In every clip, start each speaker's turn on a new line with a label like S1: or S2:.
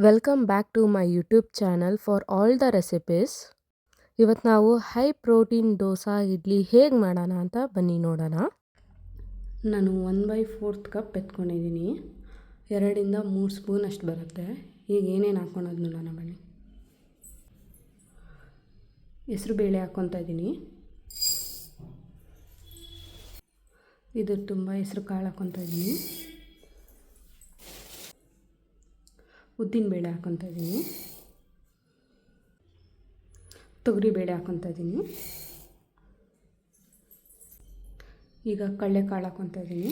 S1: Welcome back to my YouTube channel for all the recipes. ಇವತ್ತು ನಾವು high protein dosa idli ಹೇಗೆ ಮಾಡೋಣ ಅಂತ ಬನ್ನಿ ನೋಡೋಣ.
S2: ನಾನು 1/4 ಕಪ್ ಎತ್ಕೊಂಡಿದ್ದೀನಿ. 2 ಇಂದ 3 ಸ್ಪೂನ್ ಅಷ್ಟು ಬರುತ್ತೆ. ಈಗ ಏನೇನು ಹಾಕ್ಕೊಳೋದು ನೋಡೋಣ ಬನ್ನಿ. ಹೆಸರು ಬೇಳೆ ಹಾಕ್ಕೊತಾ ಇದ್ದೀನಿ. ಇದು ತುಂಬ ಹೆಸರು ಕಾಳು ಹಾಕ್ಕೊತಾ ಇದ್ದೀನಿ. ಉದ್ದಿನಬೇಳೆ ಹಾಕ್ಕೊತಾ ಇದ್ದೀನಿ. ತೊಗರಿಬೇಳೆ ಹಾಕ್ಕೊತಾ ಇದ್ದೀನಿ. ಈಗ ಕಡಲೆಕಾಳು ಹಾಕ್ಕೊತಾ ಇದ್ದೀನಿ.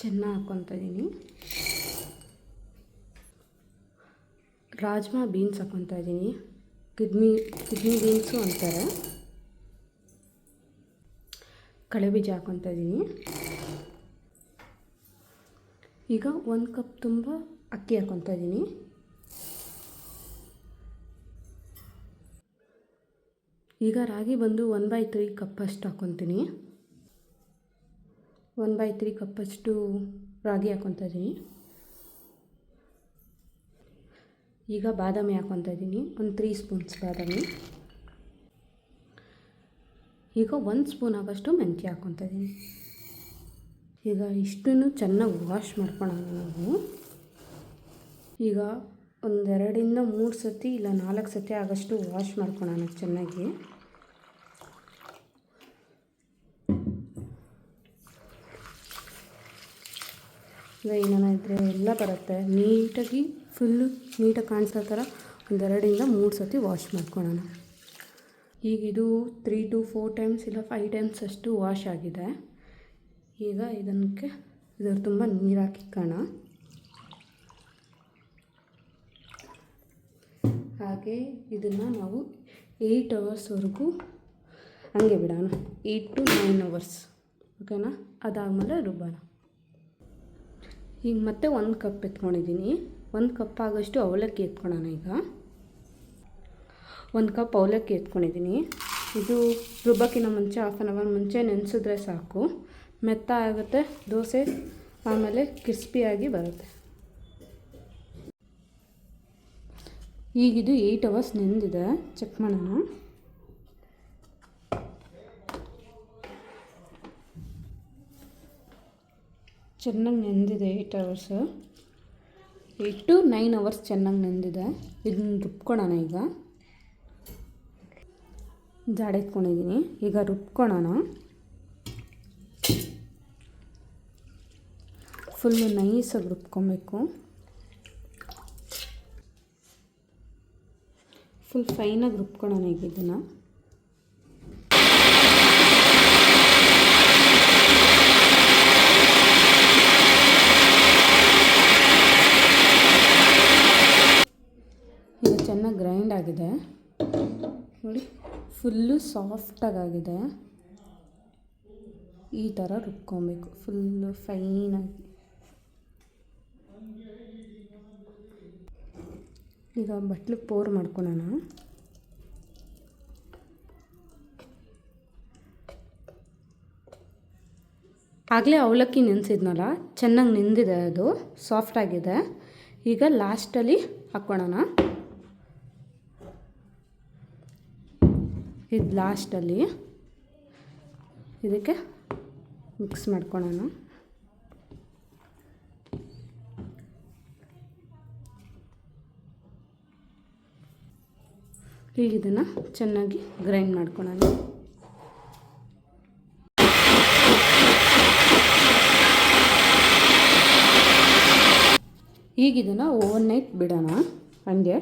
S2: ಚೆನ್ನ ಹಾಕ್ಕೊತಾ ಇದ್ದೀನಿ. ರಾಜ್ಮಾ ಬೀನ್ಸ್ ಹಾಕ್ಕೊತಾ ಇದ್ದೀನಿ. ಕಿಡ್ನಿ ಬೀನ್ಸು ಅಂತಾರೆ. ಕಡಲೆಬೀಜ ಹಾಕ್ಕೊತಾ ಇದ್ದೀನಿ. ಈಗ 1 ಕಪ್ ತುಂಬ ಅಕ್ಕಿ ಹಾಕ್ಕೊತಾ ಇದ್ದೀನಿ. ಈಗ ರಾಗಿ ಬಂದು 1/3 ಕಪ್ಪಷ್ಟು ಹಾಕ್ಕೊತೀನಿ. 1/3 ಕಪ್ಪಷ್ಟು ರಾಗಿ ಹಾಕ್ಕೊತಾ ಇದ್ದೀನಿ. ಈಗ ಬಾದಾಮಿ ಹಾಕ್ಕೊತಾ ಇದ್ದೀನಿ. 3 ಸ್ಪೂನ್ಸ್ ಬಾದಾಮಿ. ಈಗ 1 ಸ್ಪೂನ್ ಆಗೋಷ್ಟು ಮೆಂತ್ಯ ಹಾಕ್ಕೊತಾ ಇದ್ದೀನಿ. ಈಗ ಇಷ್ಟನ್ನು ಚೆನ್ನಾಗಿ ವಾಶ್ ಮಾಡ್ಕೊಳ್ಳೋಣ ನಾವು. ಈಗ 2 ಇಂದ 3 ಸತಿ ಇಲ್ಲ 4 ಸತಿ ಆಗೋಷ್ಟು ವಾಶ್ ಮಾಡ್ಕೊಳ್ಳೋಣ ಚೆನ್ನಾಗಿ. ಈಗ ಏನಾನ ಇದ್ದರೆ ಎಲ್ಲ ಬರುತ್ತೆ. ನೀಟಾಗಿ ಫುಲ್ಲು ನೀಟಾಗಿ ಕಾಣಿಸೋ ಥರ 2 ಇಂದ 3 ಸತಿ ವಾಶ್ ಮಾಡ್ಕೊಳ್ಳೋಣ. ಈಗ ಇದು 3 to 4 ಟೈಮ್ಸ್ ಇಲ್ಲ 5 ಟೈಮ್ಸ್ ಅಷ್ಟು ವಾಶ್ ಆಗಿದೆ. ಈಗ ಇದರ ತುಂಬ ನೀರು ಹಾಕಿಕ್ಕೋಣ. ಹಾಗೆ ಇದನ್ನು ನಾವು 8 ಅವರ್ಸ್ವರೆಗೂ ಹಂಗೆ ಬಿಡೋಣ. 8 to 9 ಅವರ್ಸ್, ಓಕೆನಾ? ಅದಾದಮೇಲೆ ರುಬ್ಬೋಣ. ಈಗ ಮತ್ತೆ 1 ಕಪ್ ಎತ್ಕೊಂಡಿದ್ದೀನಿ. 1 ಕಪ್ ಆಗೋಷ್ಟು ಅವಲಕ್ಕಿ ಎತ್ಕೊಳ್ಳೋಣ. ಈಗ 1 ಕಪ್ ಅವಲಕ್ಕಿ ಎತ್ಕೊಂಡಿದ್ದೀನಿ. ಇದು ರುಬ್ಬಕ್ಕಿಂತ ಮುಂಚೆ 1/2 ಅವರ್ ಮುಂಚೆ ನೆನೆಸಿದ್ರೆ ಸಾಕು. ಮೆತ್ತ ಆಗುತ್ತೆ ದೋಸೆ, ಆಮೇಲೆ ಕ್ರಿಸ್ಪಿಯಾಗಿ ಬರುತ್ತೆ. ಈಗಿದು 8 ಅವರ್ಸ್ ನೆಂದಿದೆ. ಚೆಕ್ ಮಾಡೋಣ. ಚೆನ್ನಾಗಿ ನೆಂದಿದೆ. 8 ಅವರ್ಸ್, 8 to 9 ಅವರ್ಸ್ ಚೆನ್ನಾಗಿ ನೆಂದಿದೆ. ಇದನ್ನ ರುಬ್ಕೊಳ್ಳೋಣ. ಈಗ ಜಾಡ ಎತ್ಕೊಂಡಿದ್ದೀನಿ. ಈಗ ರುಬ್ಕೊಳ್ಳೋಣ. ಫುಲ್ಲು ನೈಸಾಗಿ ರುಬ್ಕೊಬೇಕು. ಫುಲ್ ಫೈನಾಗಿ ರುಬ್ಕೊಳ್ಳೋಣ. ಈಗ ಇದನ್ನು ಈಗ ಚೆನ್ನಾಗಿ ಗ್ರೈಂಡ್ ಆಗಿದೆ ನೋಡಿ. ಫುಲ್ಲು ಸಾಫ್ಟಾಗಿದೆ. ಈ ಥರ ರುಬ್ಕೊಬೇಕು ಫುಲ್ಲು ಫೈನಾಗಿ. ಈಗ ಬಟ್ಲಿಗೆ ಪೋರ್ ಮಾಡ್ಕೊಳ್ಳೋಣ. ಆಗಲೇ ಅವಲಕ್ಕಿ ನೆನೆಸಿದ್ನಲ್ಲ, ಚೆನ್ನಾಗಿ ನೆಂದಿದೆ. ಅದು ಸಾಫ್ಟಾಗಿದೆ. ಈಗ ಲಾಸ್ಟಲ್ಲಿ ಹಾಕ್ಕೊಳ್ಳೋಣ. ಇದು ಲಾಸ್ಟಲ್ಲಿ ಇದಕ್ಕೆ ಮಿಕ್ಸ್ ಮಾಡ್ಕೊಳ್ಳೋಣ. ಈಗ ಇದನ್ನು ಚೆನ್ನಾಗಿ ಗ್ರೈಂಡ್ ಮಾಡ್ಕೊಳ್ಳೋಣ. ಈಗ ಇದನ್ನು ಓವರ್ ನೈಟ್ ಬಿಡೋಣ ಹಂಗೆ.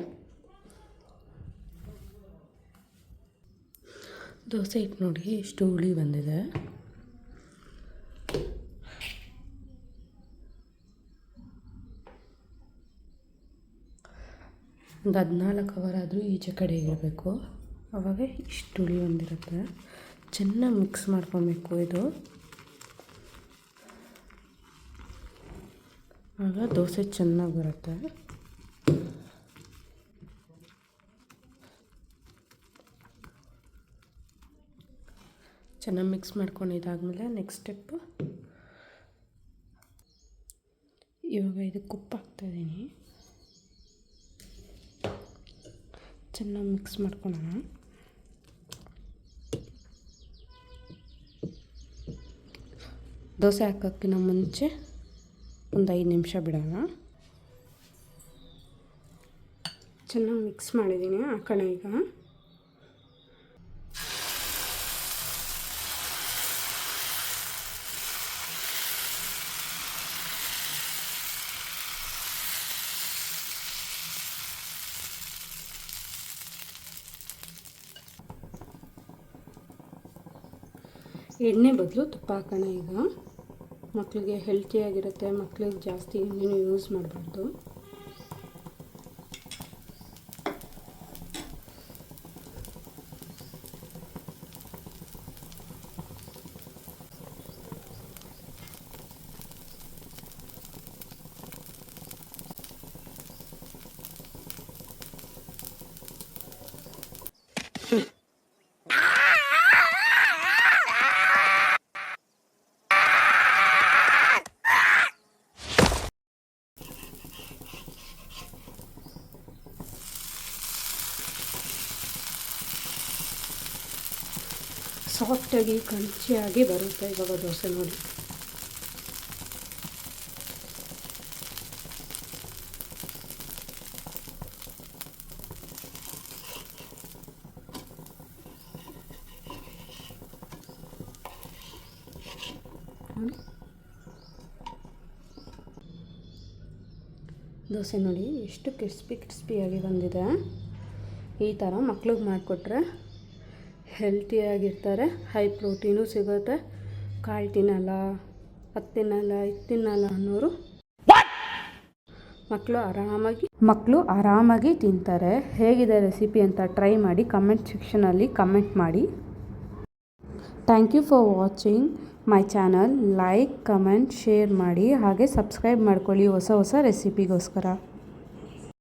S2: ದೋಸೆ ಹಿಟ್ಟು ನೋಡಿ ಎಷ್ಟು ಹುಳಿ ಬಂದಿದೆ. ಒಂದು 14 ಅವರ್ ಆದರೂ ಈಚೆ ಕಡೆ ಇರಬೇಕು. ಆವಾಗ ಇಷ್ಟು ಹುಳಿ ಬಂದಿರುತ್ತೆ. ಚೆನ್ನಾಗಿ ಮಿಕ್ಸ್ ಮಾಡ್ಕೊಬೇಕು. ಇದು ಆಗ ದೋಸೆ ಚೆನ್ನಾಗಿ ಬರುತ್ತೆ. ಚೆನ್ನಾಗಿ ಮಿಕ್ಸ್ ಮಾಡ್ಕೊಂಡಿದ್ದಾದಮೇಲೆ ನೆಕ್ಸ್ಟ್ ಸ್ಟೆಪ್ಪು ಇವಾಗ ಇದಕ್ಕೆ ಉಪ್ಪು ಹಾಕ್ತಾಯಿದ್ದೀನಿ. ಚೆನ್ನಾಗಿ ಮಿಕ್ಸ್ ಮಾಡ್ಕೊಳ್ಳೋಣ. ದೋಸೆ ಹಾಕೋಕ್ಕಿಂತ ಮುಂಚೆ ಒಂದು 5 ನಿಮಿಷ ಬಿಡೋಣ. ಚೆನ್ನಾಗಿ ಮಿಕ್ಸ್ ಮಾಡಿದ್ದೀನಿ. ಹಾಕೋಣ ಈಗ. ಎಣ್ಣೆ ಬದಲು ತುಪ್ಪ ಹಾಕೋಣ ಈಗ. ಮಕ್ಕಳಿಗೆ ಹೆಲ್ತಿಯಾಗಿರುತ್ತೆ. ಮಕ್ಕಳಿಗೆ ಜಾಸ್ತಿ ಎಣ್ಣೆನೂ ಯೂಸ್ ಮಾಡಬಾರ್ದು. ಸಾಫ್ಟಾಗಿ ಕ್ರಂಚಿಯಾಗಿ ಬರುತ್ತೆ ಇವಾಗ ದೋಸೆ ನೋಡಿ. ದೋಸೆ ನೋಡಿ ಎಷ್ಟು ಕ್ರಿಸ್ಪಿಯಾಗಿ ಬಂದಿದೆ. ಈ ಥರ ಮಕ್ಳಿಗೆ ಮಾಡಿಕೊಟ್ರೆ ಹೆಲ್ತಿಯಾಗಿರ್ತಾರೆ. ಹೈ ಪ್ರೋಟೀನು ಸಿಗುತ್ತೆ. ಕಾಳು ತಿನ್ನಲ್ಲ, ಅದು ತಿನ್ನಲ್ಲ, ಇದು ತಿನ್ನಲ್ಲ ಅನ್ನೋರು ಮಕ್ಕಳು ಆರಾಮಾಗಿ ತಿಂತಾರೆ. ಹೇಗಿದೆ ರೆಸಿಪಿ ಅಂತ ಟ್ರೈ ಮಾಡಿ ಕಮೆಂಟ್ ಸೆಕ್ಷನಲ್ಲಿ ಕಮೆಂಟ್ ಮಾಡಿ. Thank you for watching my channel. Like, comment, share ಮಾಡಿ. ಹಾಗೆ ಸಬ್ಸ್ಕ್ರೈಬ್ ಮಾಡ್ಕೊಳ್ಳಿ ಹೊಸ ರೆಸಿಪಿಗೋಸ್ಕರ.